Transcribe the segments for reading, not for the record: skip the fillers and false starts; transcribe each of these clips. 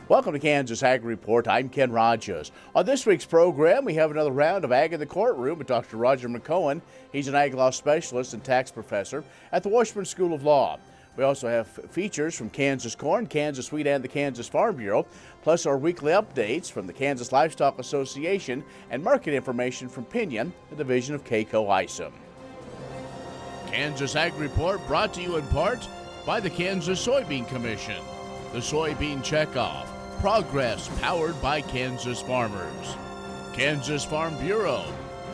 Welcome to Kansas Ag Report. I'm Ken Rogers. On this week's program, we have another round of Ag in the Courtroom with Dr. Roger McEowen. He's an ag law specialist and tax professor at the Washburn School of Law. We also have features from Kansas Corn, Kansas Wheat, and the Kansas Farm Bureau, plus our weekly updates from the Kansas Livestock Association and market information from Pinion, the division of K-Coe Isom. Kansas Ag Report brought to you in part by the Kansas Soybean Commission, the Soybean Checkoff, Progress powered by Kansas farmers. Kansas Farm Bureau,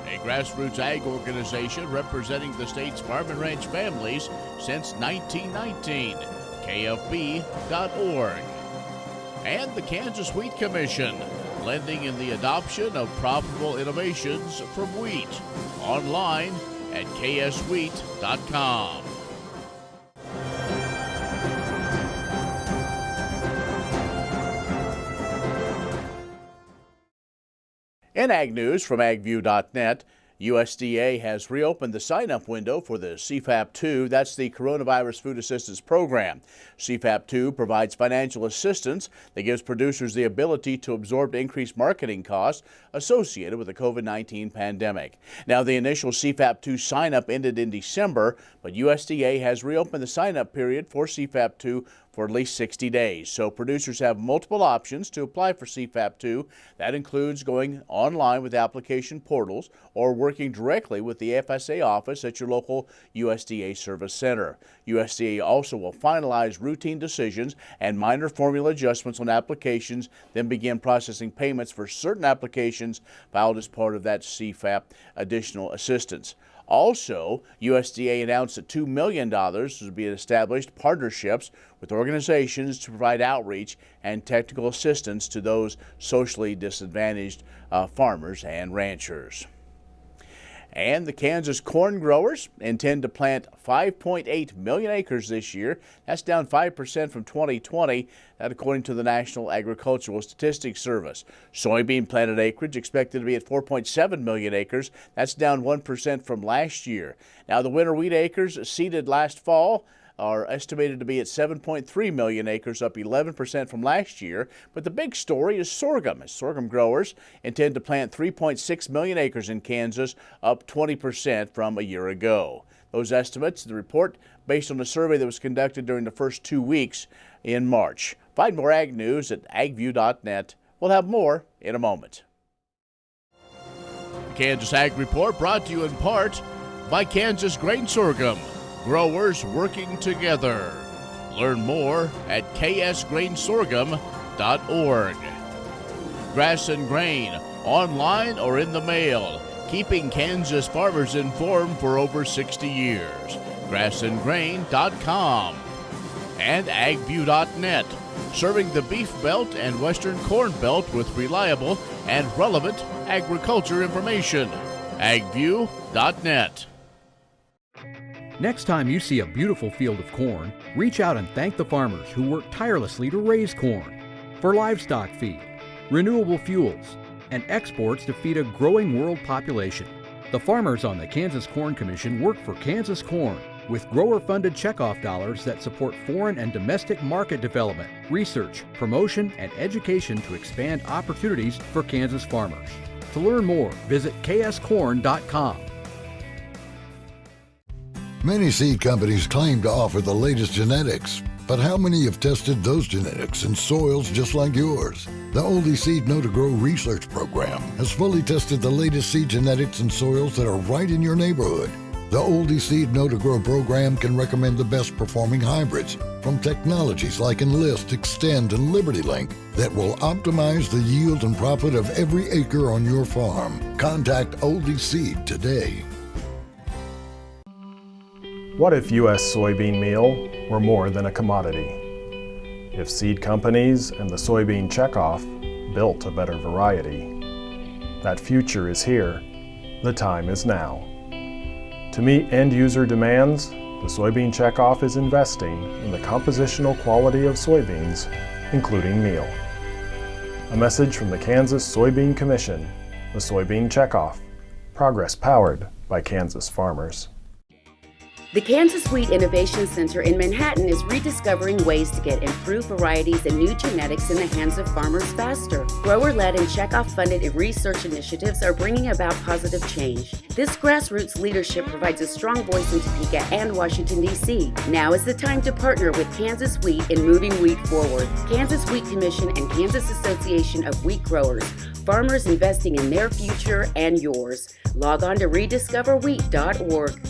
a grassroots ag organization representing the state's farm and ranch families since 1919, KFB.org. And the Kansas Wheat Commission, lending in the adoption of profitable innovations from wheat, online at kswheat.com. In Ag News from agview.net, USDA has reopened the sign-up window for the CFAP-2, that's the Coronavirus Food Assistance Program. CFAP-2 provides financial assistance that gives producers the ability to absorb increased marketing costs associated with the COVID-19 pandemic. Now, the initial CFAP-2 sign-up ended in December, but USDA has reopened the sign-up period for CFAP-2 for at least 60 days. So producers have multiple options to apply for CFAP-2. That includes going online with application portals or working directly with the FSA office at your local USDA service center. USDA also will finalize routine decisions and minor formula adjustments on applications, then begin processing payments for certain applications filed as part of that CFAP additional assistance. Also, USDA announced that $2 million will be established partnerships with organizations to provide outreach and technical assistance to those socially disadvantaged farmers and ranchers. And the Kansas corn growers intend to plant 5.8 million acres this year. That's down 5% from 2020, that according to the National Agricultural Statistics Service. Soybean planted acreage expected to be at 4.7 million acres. That's down 1% from last year. Now, the winter wheat acres seeded last fall are estimated to be at 7.3 million acres, up 11% from last year. But the big story is sorghum, as sorghum growers intend to plant 3.6 million acres in Kansas, up 20% from a year ago. Those estimates, the report, based on a survey that was conducted during the first 2 weeks in March. Find more ag news at agview.net. We'll have more in a moment. The Kansas Ag Report brought to you in part by Kansas Grain Sorghum. Growers working together. Learn more at ksgrainsorghum.org. Grass and Grain, online or in the mail, keeping Kansas farmers informed for over 60 years. grassandgrain.com. And agview.net, serving the Beef Belt and Western Corn Belt with reliable and relevant agriculture information. agview.net. Next time you see a beautiful field of corn, reach out and thank the farmers who work tirelessly to raise corn for livestock feed, renewable fuels, and exports to feed a growing world population. The farmers on the Kansas Corn Commission work for Kansas Corn with grower-funded checkoff dollars that support foreign and domestic market development, research, promotion, and education to expand opportunities for Kansas farmers. To learn more, visit kscorn.com. Many seed companies claim to offer the latest genetics, but how many have tested those genetics in soils just like yours? The Oldie Seed Know to Grow research program has fully tested the latest seed genetics in soils that are right in your neighborhood. The Oldie Seed Know to Grow program can recommend the best performing hybrids from technologies like Enlist, Extend, and LibertyLink that will optimize the yield and profit of every acre on your farm. Contact Oldie Seed today. What if U.S. soybean meal were more than a commodity? If seed companies and the soybean checkoff built a better variety? That future is here. The time is now. To meet end-user demands, the soybean checkoff is investing in the compositional quality of soybeans, including meal. A message from the Kansas Soybean Commission, the Soybean Checkoff, progress powered by Kansas farmers. The Kansas Wheat Innovation Center in Manhattan is rediscovering ways to get improved varieties and new genetics in the hands of farmers faster. Grower-led and checkoff-funded research initiatives are bringing about positive change. This grassroots leadership provides a strong voice in Topeka and Washington, D.C. Now is the time to partner with Kansas Wheat in moving wheat forward. Kansas Wheat Commission and Kansas Association of Wheat Growers. Farmers investing in their future and yours. Log on to rediscoverwheat.org.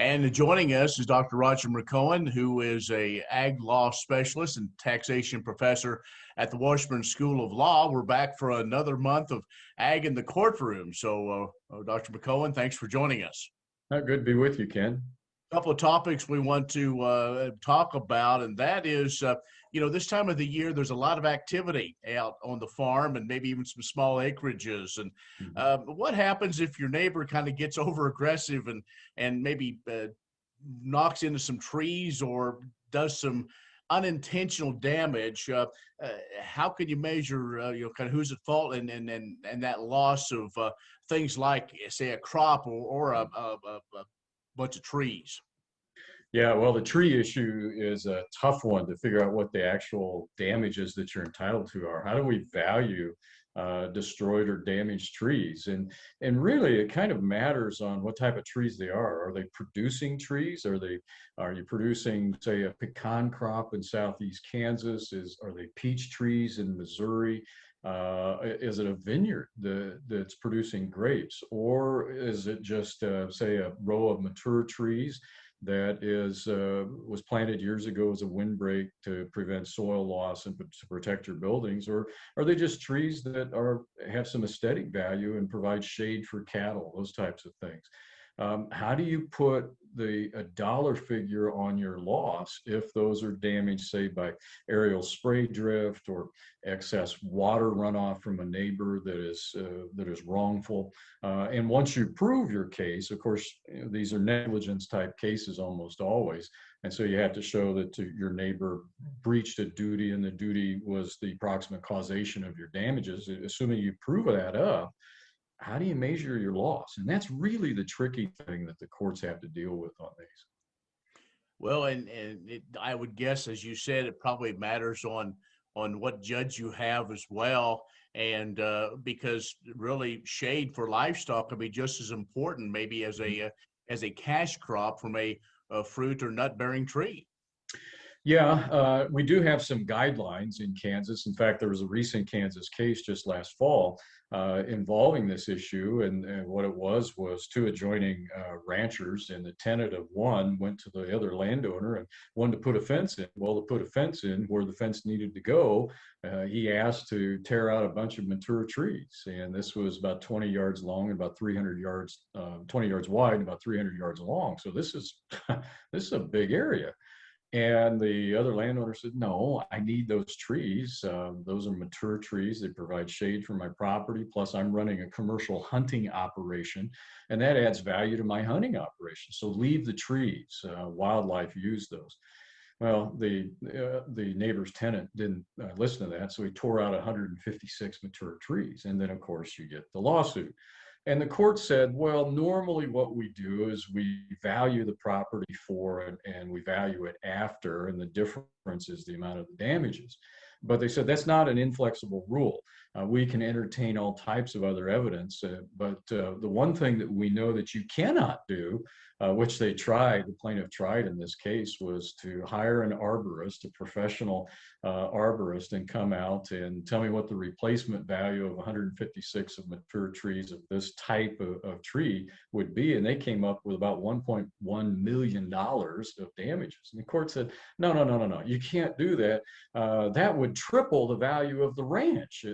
And joining us is Dr. Roger McEowen, who is a ag law specialist and taxation professor at the Washburn School of Law. We're back for another month of ag in the courtroom. So, Dr. McEowen, thanks for joining us. Good to be with you, Ken. A couple of topics we want to talk about, and that is, this time of the year, there's a lot of activity out on the farm and maybe even some small acreages. And what happens if your neighbor kind of gets over aggressive and maybe knocks into some trees or does some unintentional damage? How can you measure, kind of who's at fault and that loss of things like, say, a crop or a bunch of trees? Yeah, well, the tree issue is a tough one to figure out what the actual damages that you're entitled to are. How do we value destroyed or damaged trees? And really, it kind of matters on what type of trees they are. Are they producing trees? Are you producing, say, a pecan crop in southeast Kansas? Are they peach trees in Missouri? Is it a vineyard that's producing grapes, or is it just say a row of mature trees that was planted years ago as a windbreak to prevent soil loss and to protect your buildings? Or are they just trees that have some aesthetic value and provide shade for cattle, those types of things? How do you put a dollar figure on your loss if those are damaged, say, by aerial spray drift or excess water runoff from a neighbor that is wrongful? And once you prove your case, of course, these are negligence type cases almost always. And so you have to show that your neighbor breached a duty and the duty was the proximate causation of your damages. Assuming you prove that up, how do you measure your loss? And that's really the tricky thing that the courts have to deal with on these. Well, I would guess, as you said, it probably matters on what judge you have as well. And because really shade for livestock can be just as important maybe as a cash crop from a fruit or nut bearing tree. Yeah, we do have some guidelines in Kansas. In fact, there was a recent Kansas case just last fall involving this issue, and what it was two adjoining ranchers, and the tenant of one went to the other landowner and wanted to put a fence in. Well, to put a fence in where the fence needed to go, he asked to tear out a bunch of mature trees, and this was about 20 yards long and about 300 yards, 20 yards wide and about 300 yards long. So this is this is a big area. And the other landowner said, no, I need those trees. Those are mature trees. They provide shade for my property. Plus, I'm running a commercial hunting operation, and that adds value to my hunting operation. So leave the trees. Wildlife use those. Well, the neighbor's tenant didn't listen to that, so he tore out 156 mature trees. And then, of course, you get the lawsuit. And the court said, well, normally what we do is we value the property for it and we value it after, and the difference is the amount of the damages. But they said that's not an inflexible rule. We can entertain all types of other evidence, but the one thing that we know that you cannot do, which the plaintiff tried in this case, was to hire an arborist, a professional arborist, and come out and tell me what the replacement value of 156 of mature trees of this type of tree would be. And they came up with about $1.1 million of damages. And the court said, no, you can't do that. That would triple the value of the ranch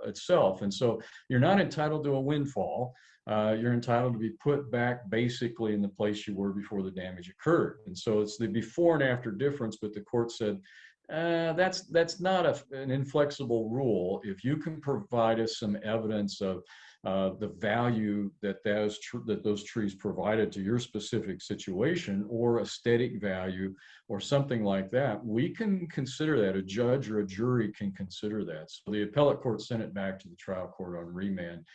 itself. And so you're not entitled to a windfall. You're entitled to be put back basically in the place you were before the damage occurred. And so it's the before and after difference, but the court said, that's not an inflexible rule. If you can provide us some evidence of the value that those trees provided to your specific situation, or aesthetic value, or something like that, we can consider that. A judge or a jury can consider that. So the appellate court sent it back to the trial court on remand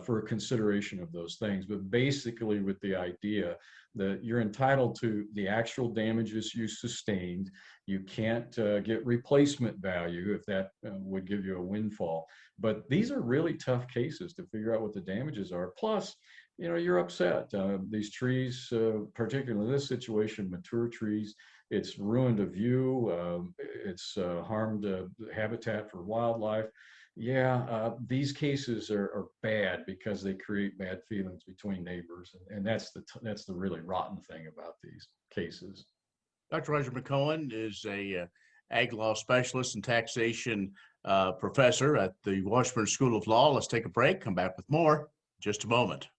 for a consideration of those things, but basically with the idea that you're entitled to the actual damages you sustained. You can't get replacement value if that would give you a windfall. But these are really tough cases to figure out what the damages are. Plus, you're upset. These trees, particularly in this situation, mature trees, it's ruined a view. It's harmed habitat for wildlife. Yeah, these cases are bad because they create bad feelings between neighbors, and that's the really rotten thing about these cases. Dr. Roger McEowen is a ag law specialist and taxation professor at the Washburn School of Law. Let's take a break, come back with more in just a moment.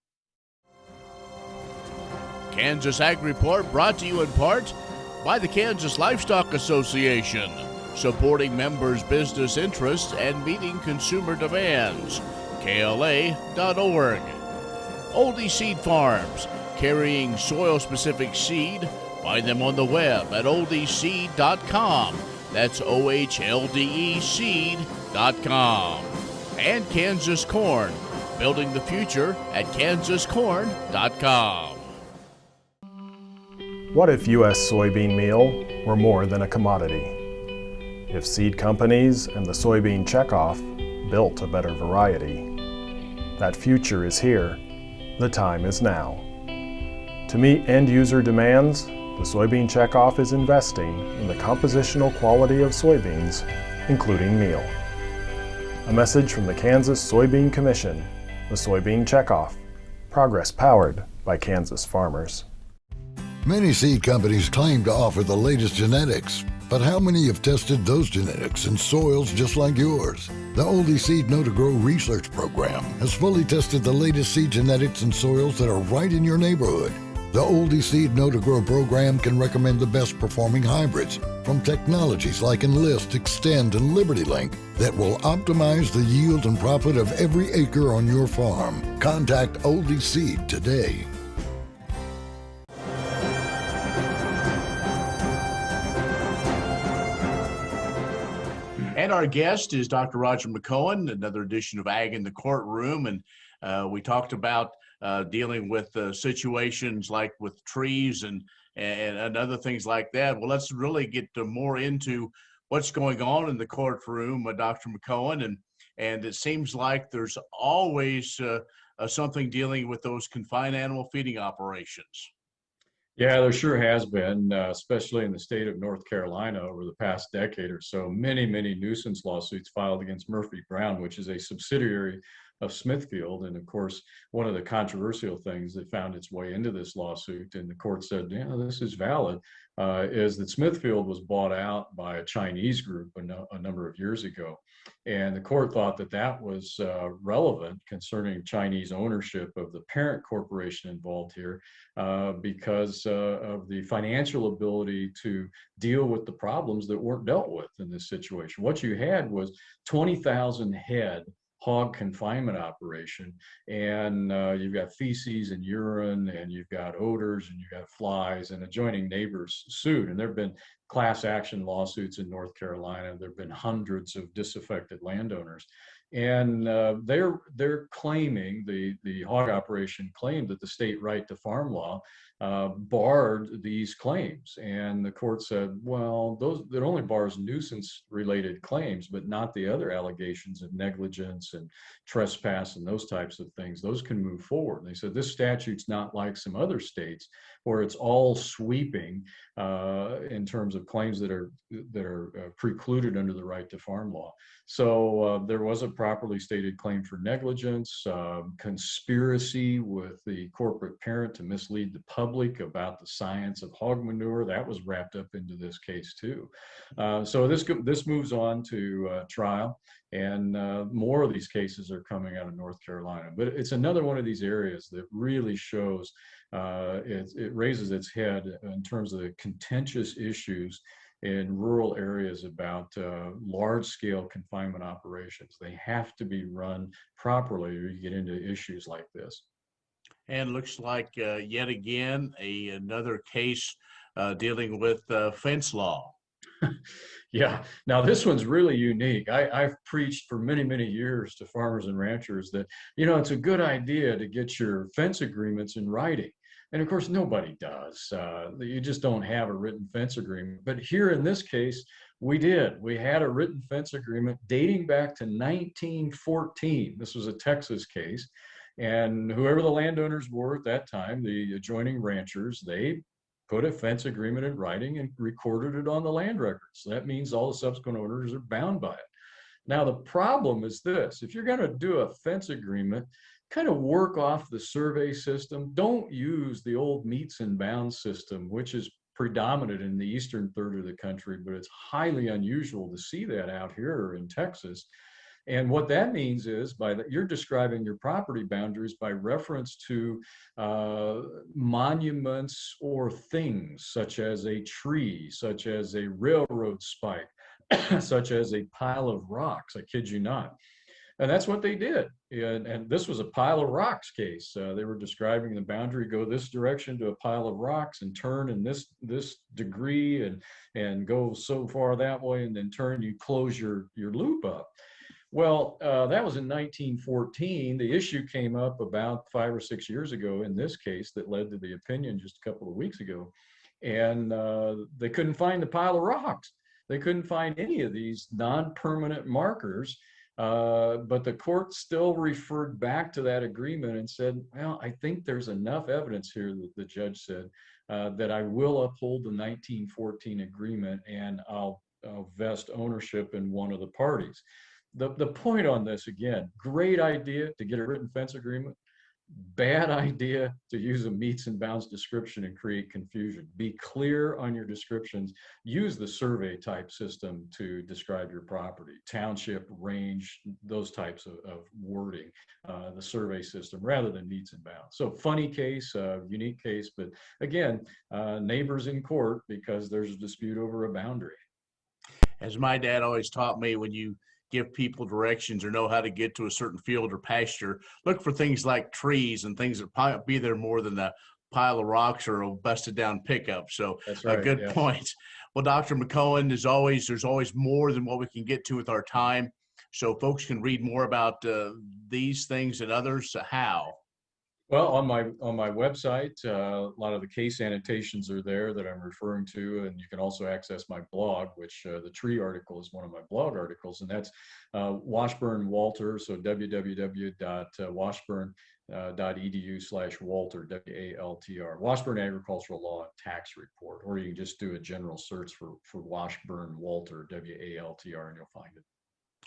Kansas Ag Report brought to you in part by the Kansas Livestock Association, supporting members' business interests and meeting consumer demands. KLA.org. Oldie Seed Farms, carrying soil-specific seed. Find them on the web at oldieseed.com. That's OHLDE seed.com. And Kansas Corn, building the future at kansascorn.com. What if U.S. soybean meal were more than a commodity? If seed companies and the soybean checkoff built a better variety? That future is here. The time is now. To meet end-user demands, the soybean checkoff is investing in the compositional quality of soybeans, including meal. A message from the Kansas Soybean Commission, the Soybean Checkoff, progress powered by Kansas farmers. Many seed companies claim to offer the latest genetics, but how many have tested those genetics in soils just like yours? The Oldie Seed Know to Grow research program has fully tested the latest seed genetics in soils that are right in your neighborhood. The Oldie Seed Know to Grow program can recommend the best performing hybrids from technologies like Enlist, Extend, and LibertyLink that will optimize the yield and profit of every acre on your farm. Contact Oldie Seed today. And our guest is Dr. Roger McEowen, another edition of Ag in the Courtroom. And we talked about dealing with situations like with trees and other things like that. Well, let's really get more into what's going on in the courtroom, Dr. McEowen. And it seems like there's always something dealing with those confined animal feeding operations. Yeah, there sure has been, especially in the state of North Carolina over the past decade or so. Many nuisance lawsuits filed against Murphy Brown, which is a subsidiary of Smithfield. And of course, one of the controversial things that found its way into this lawsuit, and the court said, yeah, this is valid, is that Smithfield was bought out by a Chinese group a number of years ago. And the court thought that that was relevant concerning Chinese ownership of the parent corporation involved here because of the financial ability to deal with the problems that weren't dealt with in this situation. What you had was 20,000 head hog confinement operation, and you've got feces and urine, and you've got odors, and you've got flies, and adjoining neighbors sued. And there have been class action lawsuits in North Carolina. There have been hundreds of disaffected landowners, and they're claiming, the hog operation claimed that the state right to farm law barred these claims. And the court said, well, that only bars nuisance related claims, but not the other allegations of negligence and trespass and those types of things. Those can move forward. And they said this statute's not like some other states where it's all sweeping in terms of claims that are precluded under the right to farm law. So there was a properly stated claim for negligence, conspiracy with the corporate parent to mislead the public about the science of hog manure. That was wrapped up into this case too. So this moves on to trial, and more of these cases are coming out of North Carolina. But it's another one of these areas that really shows it raises its head in terms of the contentious issues in rural areas about large-scale confinement operations. They have to be run properly or you get into issues like this. And looks like yet again another case dealing with fence law. Yeah, now this one's really unique. I've preached for many, many years to farmers and ranchers that, it's a good idea to get your fence agreements in writing. And of course, nobody does. You just don't have a written fence agreement. But here in this case, we did. We had a written fence agreement dating back to 1914. This was a Texas case. And whoever the landowners were at that time, the adjoining ranchers, they put a fence agreement in writing and recorded it on the land records. That means all the subsequent owners are bound by it. Now, the problem is this: if you're going to do a fence agreement, kind of work off the survey system. Don't use the old meets and bounds system, which is predominant in the eastern third of the country, but it's highly unusual to see that out here in Texas. And what that means is you're describing your property boundaries by reference to monuments or things, such as a tree, such as a railroad spike, such as a pile of rocks. I kid you not. And that's what they did. And this was a pile of rocks case. They were describing the boundary, go this direction to a pile of rocks and turn in this degree and go so far that way and then turn, you close your loop up. Well, that was in 1914. The issue came up about 5 or 6 years ago in this case that led to the opinion just a couple of weeks ago. And they couldn't find the pile of rocks. They couldn't find any of these non-permanent markers. But the court still referred back to that agreement and said, well, I think there's enough evidence here, that the judge said, that I will uphold the 1914 agreement and I'll vest ownership in one of the parties. The point on this, again, great idea to get a written fence agreement. Bad idea to use a meets and bounds description and create confusion. Be clear on your descriptions. Use the survey type system to describe your property, township, range, those types of wording, the survey system, rather than meets and bounds. So funny case, unique case, but again, neighbors in court because there's a dispute over a boundary. As my dad always taught me, when you give people directions or know how to get to a certain field or pasture, look for things like trees and things that probably be there more than a pile of rocks or a busted down pickup. So that's right, a good point. Well, Dr. McEowen, as always, there's always more than what we can get to with our time. So folks can read more about these things and others. How? Well, on my website, a lot of the case annotations are there that I'm referring to, and you can also access my blog, which the tree article is one of my blog articles, and that's Washburn Walter, so www.washburn.edu/Walter, WALTR, Washburn Agricultural Law and Tax Report, or you can just do a general search for Washburn Walter, WALTR, and you'll find it.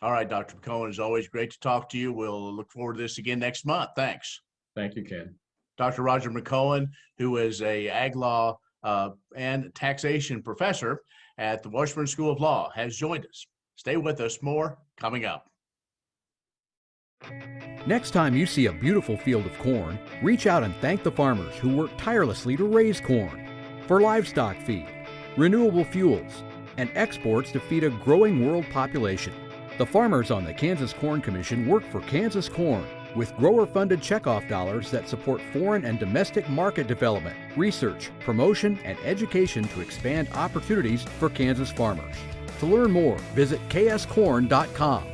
All right, Dr. McEowen, it's always great to talk to you. We'll look forward to this again next month. Thanks. Thank you, Ken. Dr. Roger McEowen, who is a ag law and taxation professor at the Washburn School of Law, has joined us. Stay with us. More coming up. Next time you see a beautiful field of corn, reach out and thank the farmers who work tirelessly to raise corn for livestock feed, renewable fuels, and exports to feed a growing world population. The farmers on the Kansas Corn Commission work for Kansas Corn, with grower-funded checkoff dollars that support foreign and domestic market development, research, promotion, and education to expand opportunities for Kansas farmers. To learn more, visit kscorn.com.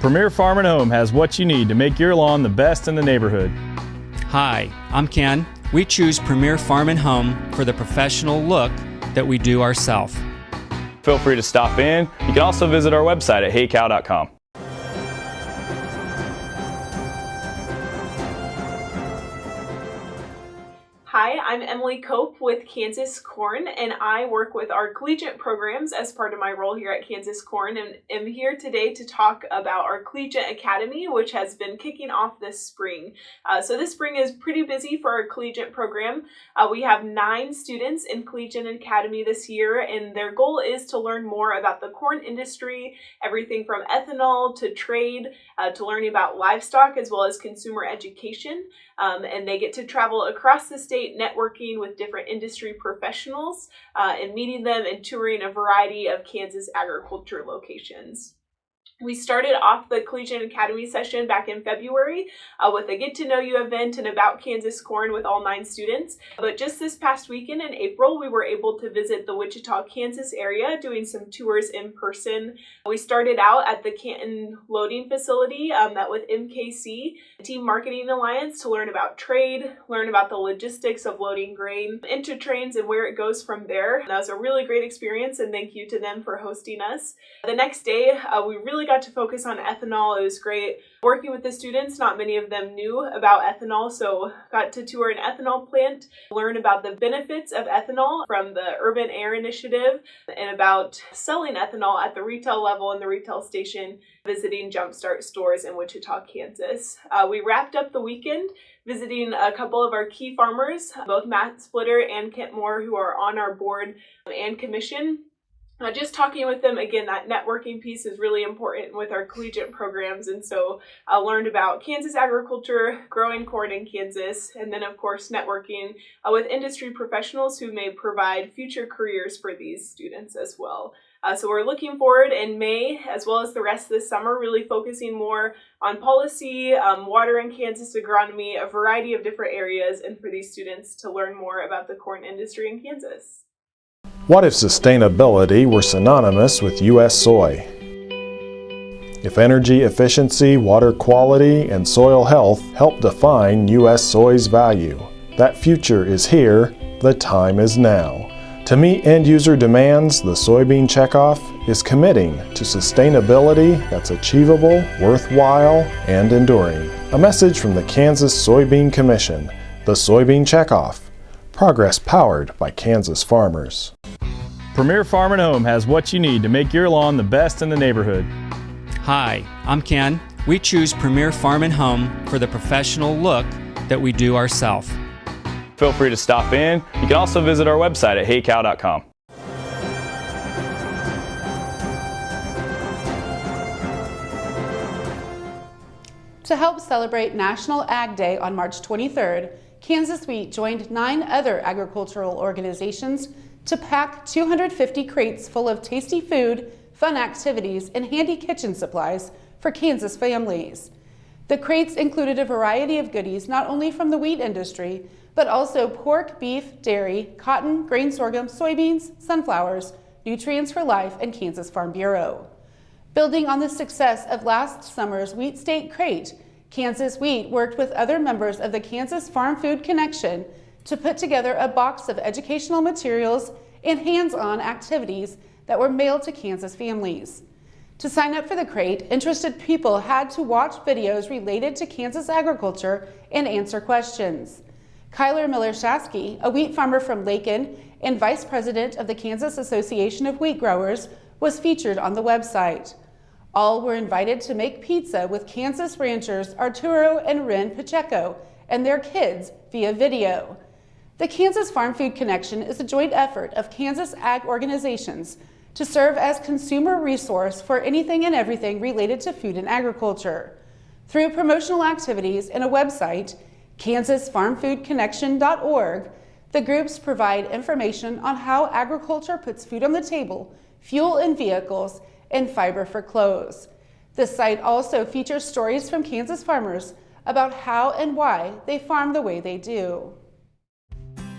Premier Farm and Home has what you need to make your lawn the best in the neighborhood. Hi, I'm Ken. We choose Premier Farm and Home for the professional look that we do ourselves. Feel free to stop in. You can also visit our website at heycow.com. Hi, I'm Emily Cope with Kansas Corn, and I work with our collegiate programs as part of my role here at Kansas Corn, and am here today to talk about our Collegiate Academy, which has been kicking off this spring. So this spring is pretty busy for our collegiate program. We have 9 students in Collegiate Academy this year, and their goal is to learn more about the corn industry, everything from ethanol to trade, to learning about livestock as well as consumer education. And they get to travel across the state enjoy networking with different industry professionals and meeting them and touring a variety of Kansas agriculture locations. We started off the Collegiate Academy session back in February with a Get to Know You event and about Kansas corn with all 9 students. But just this past weekend in April, we were able to visit the Wichita, Kansas area doing some tours in person. We started out at the Canton Loading Facility met with MKC, Team Marketing Alliance, to learn about trade, learn about the logistics of loading grain into trains and where it goes from there. That was a really great experience, and thank you to them for hosting us. The next day, we really got to focus on ethanol. It was great working with the students. Not many of them knew about ethanol, so got to tour an ethanol plant, learn about the benefits of ethanol from the Urban Air Initiative, and about selling ethanol at the retail level in the retail station, visiting Jumpstart stores in Wichita, Kansas. We wrapped up the weekend visiting a couple of our key farmers, both Matt Splitter and Kent Moore, who are on our board and commission. Just talking with them, again, that networking piece is really important with our collegiate programs, and so I learned about Kansas agriculture, growing corn in Kansas, and then of course networking with industry professionals who may provide future careers for these students as well. So we're looking forward in May, as well as the rest of the summer, really focusing more on policy, water in Kansas, agronomy, a variety of different areas, and for these students to learn more about the corn industry in Kansas. What if sustainability were synonymous with U.S. soy? If energy efficiency, water quality, and soil health help define U.S. soy's value, that future is here, the time is now. To meet end-user demands, the Soybean Checkoff is committing to sustainability that's achievable, worthwhile, and enduring. A message from the Kansas Soybean Commission, the Soybean Checkoff. Progress powered by Kansas farmers. Premier Farm & Home has what you need to make your lawn the best in the neighborhood. Hi, I'm Ken. We choose Premier Farm & Home for the professional look that we do ourselves. Feel free to stop in. You can also visit our website at heycow.com. To help celebrate National Ag Day on March 23rd, Kansas Wheat joined 9 other agricultural organizations to pack 250 crates full of tasty food, fun activities, and handy kitchen supplies for Kansas families. The crates included a variety of goodies not only from the wheat industry, but also pork, beef, dairy, cotton, grain sorghum, soybeans, sunflowers, Nutrients for Life, and Kansas Farm Bureau. Building on the success of last summer's Wheat State Crate, Kansas Wheat worked with other members of the Kansas Farm Food Connection to put together a box of educational materials and hands-on activities that were mailed to Kansas families. To sign up for the crate, interested people had to watch videos related to Kansas agriculture and answer questions. Kyler Miller-Shasky, a wheat farmer from Lakin and vice president of the Kansas Association of Wheat Growers, was featured on the website. All were invited to make pizza with Kansas ranchers Arturo and Ren Pacheco and their kids via video. The Kansas Farm Food Connection is a joint effort of Kansas ag organizations to serve as consumer resource for anything and everything related to food and agriculture. Through promotional activities and a website, kansasfarmfoodconnection.org, the groups provide information on how agriculture puts food on the table, fuel in vehicles, and fiber for clothes. The site also features stories from Kansas farmers about how and why they farm the way they do.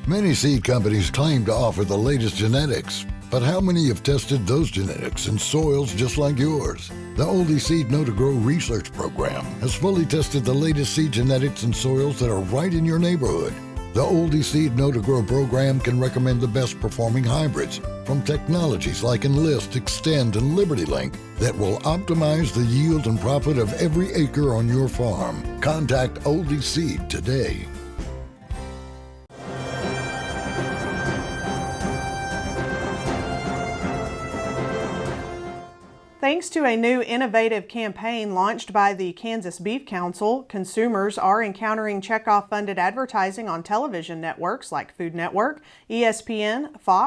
Many seed companies claim to offer the latest genetics, but how many have tested those genetics in soils just like yours? The Oldie Seed Know to Grow research program has fully tested the latest seed genetics in soils that are right in your neighborhood. The Oldie Seed Know to Grow program can recommend the best performing hybrids from technologies like Enlist, Extend, and LibertyLink that will optimize the yield and profit of every acre on your farm. Contact Oldie Seed today. Thanks to a new innovative campaign launched by the Kansas Beef Council, consumers are encountering checkoff-funded advertising on television networks like Food Network, ESPN, Fox,